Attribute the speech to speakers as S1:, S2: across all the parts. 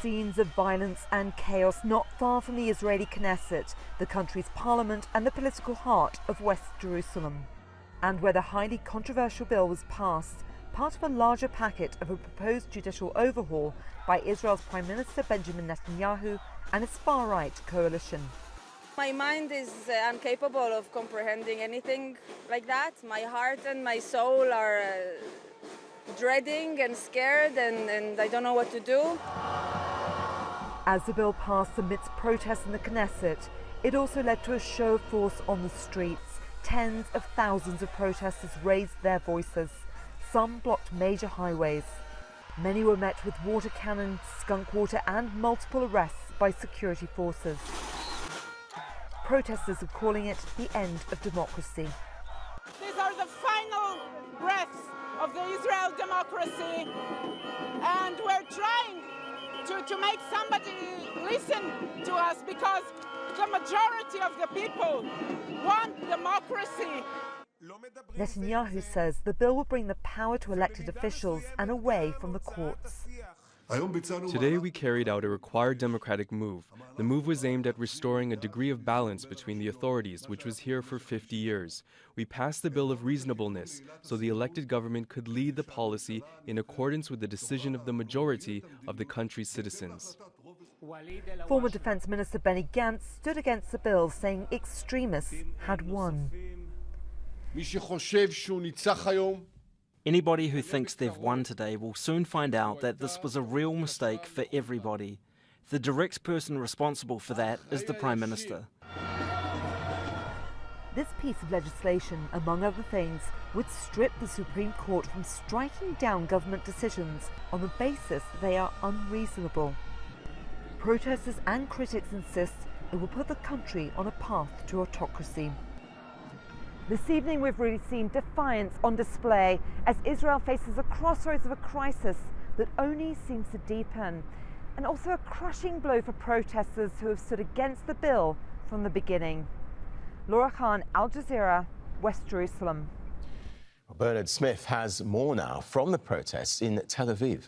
S1: Scenes of violence and chaos not far from the Israeli Knesset, the country's parliament and the political heart of West Jerusalem. And where the highly controversial bill was passed, part of a larger packet of a proposed judicial overhaul by Israel's Prime Minister Benjamin Netanyahu and its far-right coalition.
S2: My mind is incapable of comprehending anything like that. My heart and my soul are dreading and scared, and I don't know what to do.
S1: As the bill passed amidst protests in the Knesset, it also led to a show of force on the streets. Tens of thousands of protesters raised their voices. Some blocked major highways. Many were met with water cannons, skunk water and multiple arrests by security forces. Protesters are calling it the end of democracy.
S3: These are the final breaths of the Israel democracy, and we're trying to make somebody listen to us, because the majority of the people want democracy.
S1: Netanyahu says the bill will bring the power to elected officials and away from the courts.
S4: Today we carried out a required democratic move. The move was aimed at restoring a degree of balance between the authorities, which was here for 50 years. We passed the Bill of Reasonableness so the elected government could lead the policy in accordance with the decision of the majority of the country's citizens.
S1: Former Defense Minister Benny Gantz stood against the bill, saying extremists had won.
S5: Anybody who thinks they've won today will soon find out that this was a real mistake for everybody. The direct person responsible for that is the Prime Minister.
S1: This piece of legislation, among other things, would strip the Supreme Court from striking down government decisions on the basis that they are unreasonable. Protesters and critics insist it will put the country on a path to autocracy. This evening we've really seen defiance on display as Israel faces a crossroads of a crisis that only seems to deepen, and also a crushing blow for protesters who have stood against the bill from the beginning. Laura Khan, Al Jazeera, West Jerusalem.
S6: Bernard Smith has more now from the protests in Tel Aviv.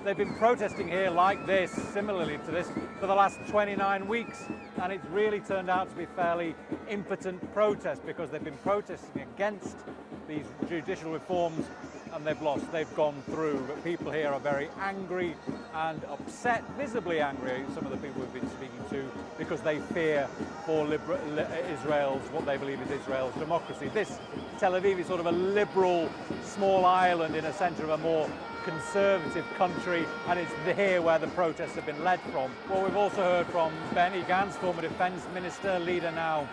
S7: They've been protesting here like this, similarly to this, for the last 29 weeks, and it's really turned out to be fairly impotent protest, because they've been protesting against these judicial reforms and they've lost, they've gone through. But people here are very angry and upset, visibly angry, some of the people we've been speaking to, because they fear for Israel's, what they believe is Israel's democracy. This Tel Aviv is sort of a liberal small island in a centre of a more conservative country, and it's here where the protests have been led from. Well, we've also heard from Benny Gantz, former defence minister, leader now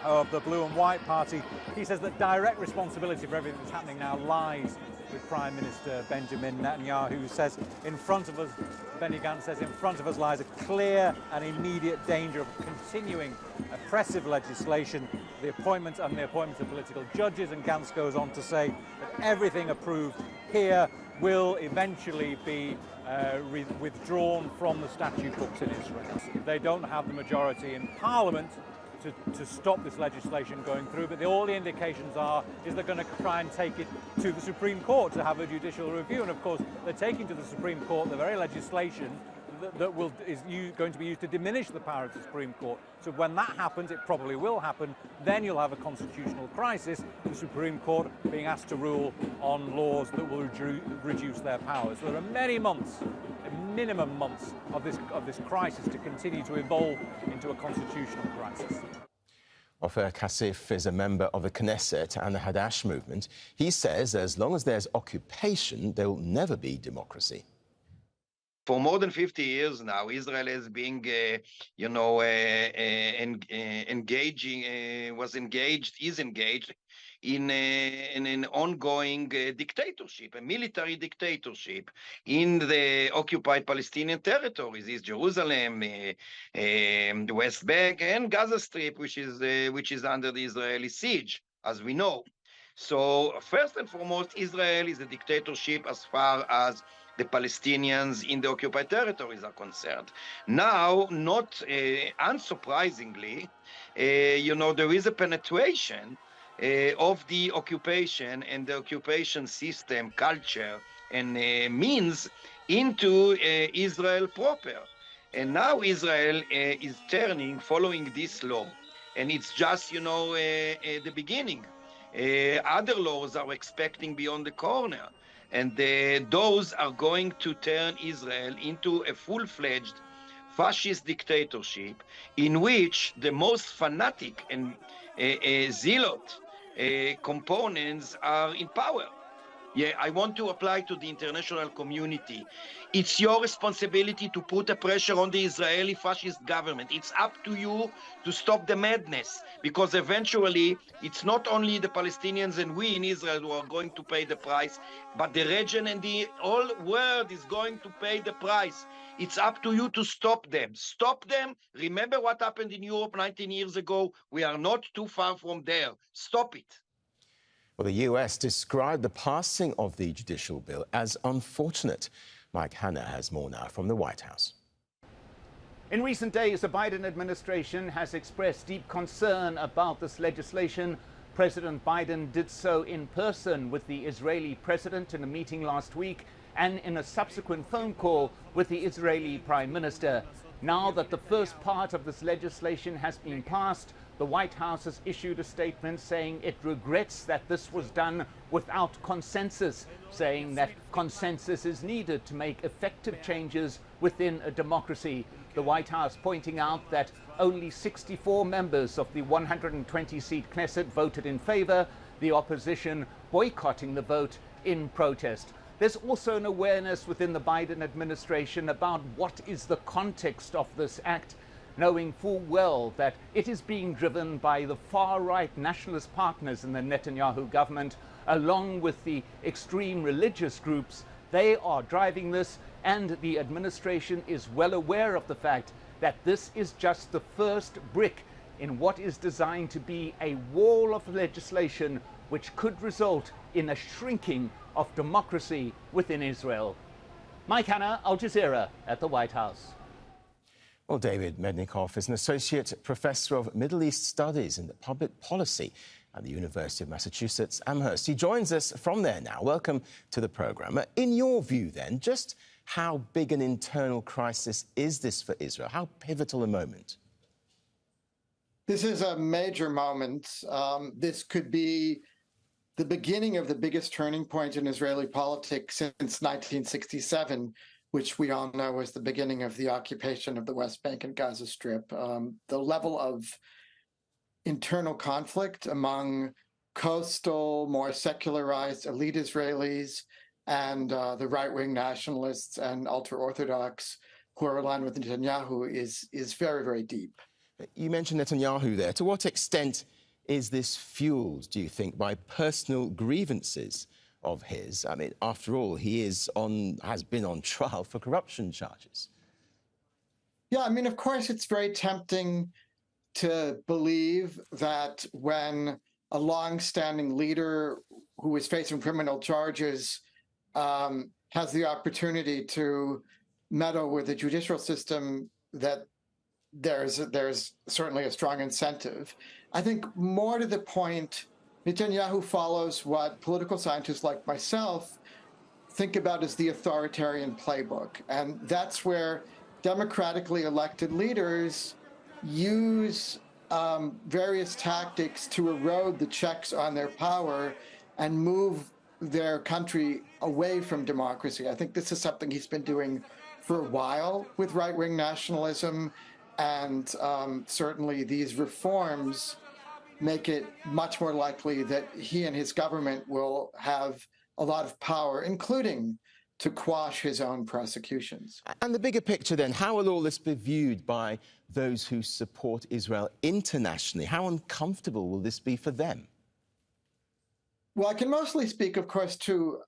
S7: of the Blue and White Party. He says that direct responsibility for everything that's happening now lies with Prime Minister Benjamin Netanyahu, who says in front of us, Benny Gantz says, in front of us lies a clear and immediate danger of continuing oppressive legislation, the appointment of political judges, and Gantz goes on to say that everything approved here will eventually be withdrawn from the statute books in Israel. They don't have the majority in Parliament to stop this legislation going through, but all the indications is they're going to try and take it to the Supreme Court to have a judicial review. And of course, they're taking to the Supreme Court the very legislation that is going to be used to diminish the power of the Supreme Court. So when that happens, it probably will happen, then you'll have a constitutional crisis, the Supreme Court being asked to rule on laws that will reduce their powers. So there are many months, minimum months, of this crisis to continue to evolve into a constitutional crisis.
S6: Ofer Kassif is a member of the Knesset and the Hadash movement. He says as long as there's occupation, there will never be democracy.
S8: For more than 50 years now, Israel is being, is engaged in an ongoing dictatorship, a military dictatorship in the occupied Palestinian territories, East Jerusalem, the West Bank, and Gaza Strip, which is under the Israeli siege, as we know. So first and foremost, Israel is a dictatorship as far as the Palestinians in the occupied territories are concerned. Now, not unsurprisingly, there is a penetration of the occupation and the occupation system, culture, and means into Israel proper. And now Israel is turning, following this law. And it's just, the beginning. Other laws are expecting beyond the corner. And those are going to turn Israel into a full-fledged fascist dictatorship in which the most fanatic and zealot components are in power. Yeah, I want to apply to the international community. It's your responsibility to put a pressure on the Israeli fascist government. It's up to you to stop the madness, because eventually it's not only the Palestinians and we in Israel who are going to pay the price, but the region and the whole world is going to pay the price. It's up to you to stop them. Stop them. Remember what happened in Europe 19 years ago? We are not too far from there. Stop it.
S6: Well, the US described the passing of the judicial bill as unfortunate. Mike Hanna has more now from the White House.
S9: In recent days, the Biden administration has expressed deep concern about this legislation. President Biden did so in person with the Israeli president in a meeting last week and in a subsequent phone call with the Israeli Prime Minister. Now that the first part of this legislation has been passed, the White House has issued a statement saying it regrets that this was done without consensus, saying that consensus is needed to make effective changes within a democracy. The White House pointing out that only 64 members of the 120-seat Knesset voted in favor, the opposition boycotting the vote in protest. There's also an awareness within the Biden administration about what is the context of this act, knowing full well that it is being driven by the far-right nationalist partners in the Netanyahu government, along with the extreme religious groups. They are driving this, and the administration is well aware of the fact that this is just the first brick in what is designed to be a wall of legislation which could result in a shrinking of democracy within Israel. Mike Hanna, Al Jazeera at the White House.
S6: Well, David Mednikov is an associate professor of Middle East Studies and Public Policy at the University of Massachusetts Amherst. He joins us from there now. Welcome to the programme. In your view, then, just how big an internal crisis is this for Israel? How pivotal a moment?
S10: This is a major moment. This could be the beginning of the biggest turning point in Israeli politics since 1967, which we all know was the beginning of the occupation of the West Bank and Gaza Strip. The level of internal conflict among coastal, more secularized elite Israelis and the right-wing nationalists and ultra-Orthodox who are aligned with Netanyahu is very, very deep.
S6: You mentioned Netanyahu there. To what extent is this fueled, do you think, by personal grievances of his? I mean, after all, he has been on trial for corruption charges.
S10: Yeah, I mean, of course, it's very tempting to believe that when a long-standing leader who is facing criminal charges has the opportunity to meddle with the judicial system, that there's certainly a strong incentive. I think more to the point, Netanyahu follows what political scientists like myself think about as the authoritarian playbook. And that's where democratically elected leaders use various tactics to erode the checks on their power and move their country away from democracy. I think this is something he's been doing for a while with right-wing nationalism, and certainly these reforms make it much more likely that he and his government will have a lot of power, including to quash his own prosecutions.
S6: And the bigger picture then, how will all this be viewed by those who support Israel internationally? How uncomfortable will this be for them?
S10: Well, I can mostly speak, of course, to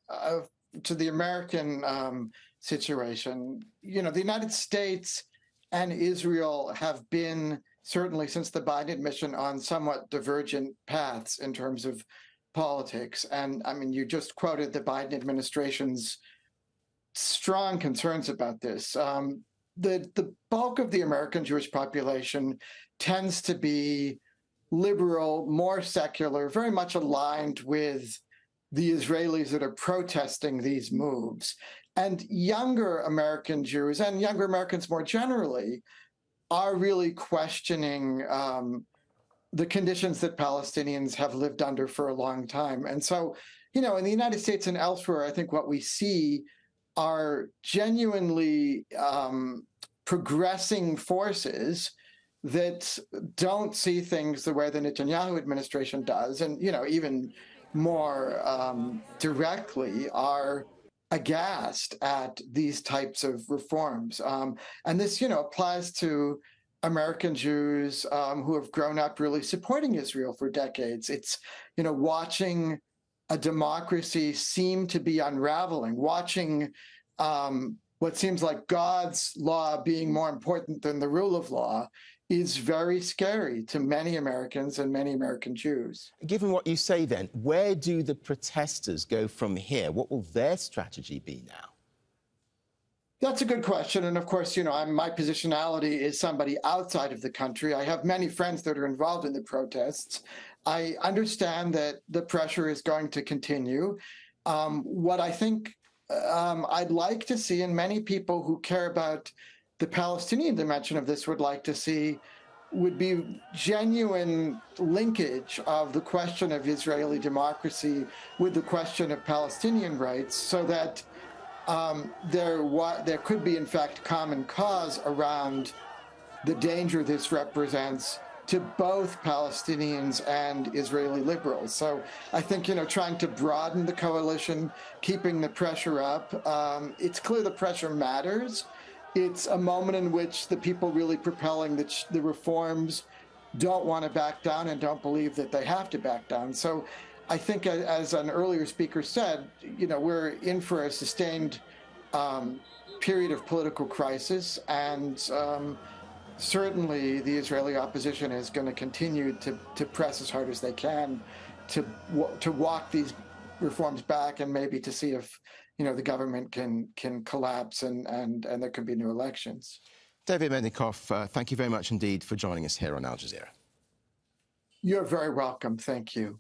S10: the American situation. You know, the United States and Israel have been, certainly since the Biden admission, on somewhat divergent paths in terms of politics. And I mean, you just quoted the Biden administration's strong concerns about this. The bulk of the American Jewish population tends to be liberal, more secular, very much aligned with the Israelis that are protesting these moves. And younger American Jews and younger Americans more generally are really questioning the conditions that Palestinians have lived under for a long time. And so, in the United States and elsewhere, I think what we see are genuinely progressing forces that don't see things the way the Netanyahu administration does, and even more directly are aghast at these types of reforms. And this, applies to American Jews who have grown up really supporting Israel for decades. It's, watching a democracy seem to be unraveling, watching what seems like God's law being more important than the rule of law is very scary to many Americans and many American Jews.
S6: Given what you say then, where do the protesters go from here? What will their strategy be now?
S10: That's a good question. And of course, my positionality is somebody outside of the country. I have many friends that are involved in the protests. I understand that the pressure is going to continue. What I think I'd like to see, and many people who care about the Palestinian dimension of this would like to see, would be genuine linkage of the question of Israeli democracy with the question of Palestinian rights, so that there could be, in fact, common cause around the danger this represents to both Palestinians and Israeli liberals. So I think, trying to broaden the coalition, keeping the pressure up, it's clear the pressure matters. It's a moment in which the people really propelling the reforms don't want to back down and don't believe that they have to back down. So I think, as an earlier speaker said, we're in for a sustained period of political crisis, and certainly the Israeli opposition is going to continue to press as hard as they can to walk these reforms back, and maybe to see if the government can collapse and there could be new elections.
S6: David Mednikov, thank you very much indeed for joining us here on Al Jazeera.
S10: You're very welcome. Thank you.